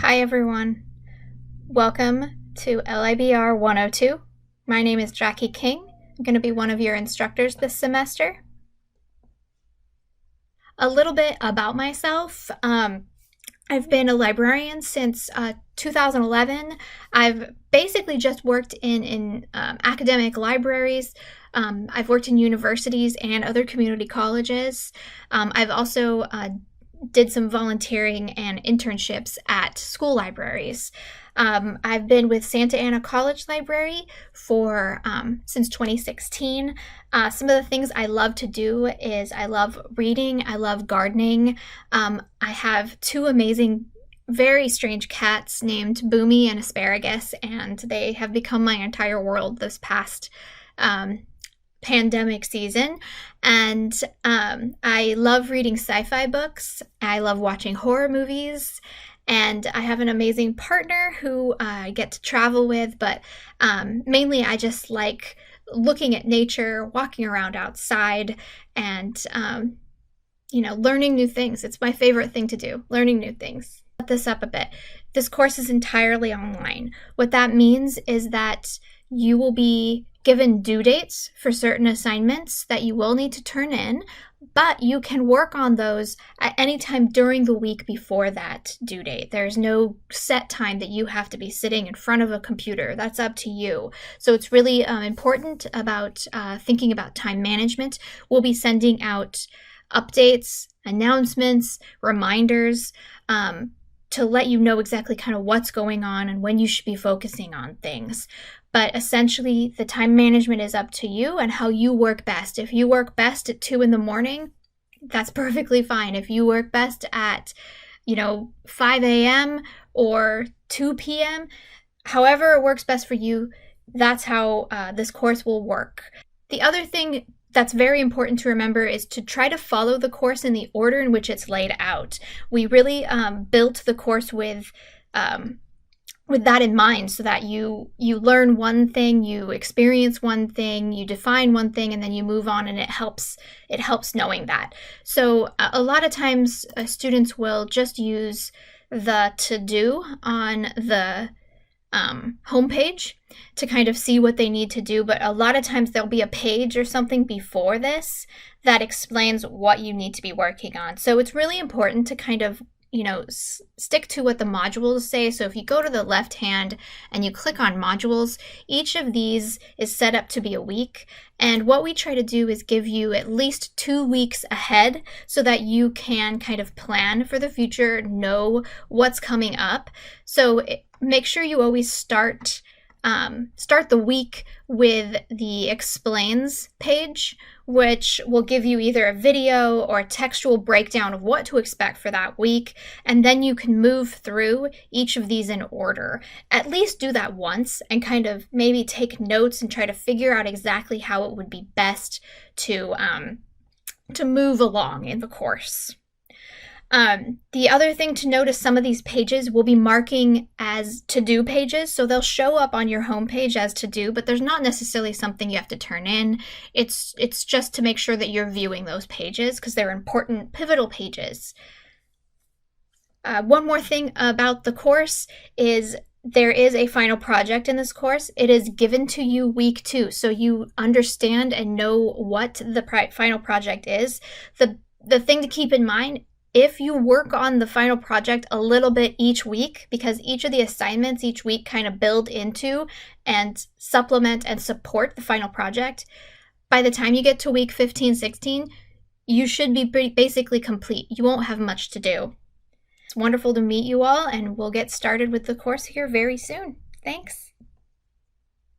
Hi everyone. Welcome to LIBR 102. My name is Jaki King. I'm going to be one of your instructors this semester. A little bit about myself. I've been a librarian since 2011. I've basically just worked in academic libraries. I've worked in universities and other community colleges. I've also did some volunteering and internships at school libraries. I've been with Santa Ana College Library for since 2016. Some of the things I love to do is I love reading, I love gardening. I have two amazing, very strange cats named Boomy and Asparagus, and they have become my entire world this past pandemic season. And I love reading sci-fi books. I love watching horror movies. And I have an amazing partner who I get to travel with, but mainly I just like looking at nature, walking around outside, and learning new things. It's my favorite thing to do, learning new things. Set this up a bit. This course is entirely online. What that means is that you will be given due dates for certain assignments that you will need to turn in, but you can work on those at any time during the week before that due date. There's no set time that you have to be sitting in front of a computer. That's up to you. So it's really important about thinking about time management. We'll be sending out updates, announcements, reminders, to let you know exactly kind of what's going on and when you should be focusing on things. But essentially, the time management is up to you and how you work best. If you work best at 2 in the morning, that's perfectly fine. If you work best at, 5 a.m. or 2 p.m., however it works best for you, that's how this course will work. The other thing that's very important to remember is to try to follow the course in the order in which it's laid out. We really built the course with that in mind, so that you learn one thing, you experience one thing, you define one thing, and then you move on, and it helps knowing that. So a lot of times students will just use the to-do on the homepage to kind of see what they need to do, but a lot of times there'll be a page or something before this that explains what you need to be working on. So it's really important to kind of stick to what the modules say. So if you go to the left hand and you click on modules, each of these is set up to be a week. And what we try to do is give you at least 2 weeks ahead so that you can kind of plan for the future, know what's coming up. So make sure you always start the week with the explains page, which will give you either a video or a textual breakdown of what to expect for that week. And then you can move through each of these in order. At least do that once and kind of maybe take notes and try to figure out exactly how it would be best to move along in the course. The other thing to note is some of these pages will be marking as to-do pages, so they'll show up on your homepage as to-do, but there's not necessarily something you have to turn in. It's just to make sure that you're viewing those pages because they're important, pivotal pages. One more thing about the course is there is a final project in this course. It is given to you week 2, so you understand and know what the final project is. The thing to keep in mind, if you work on the final project a little bit each week, because each of the assignments each week kind of build into and supplement and support the final project, by the time you get to week 15, 16, you should be basically complete. You won't have much to do. It's wonderful to meet you all, and we'll get started with the course here very soon. Thanks.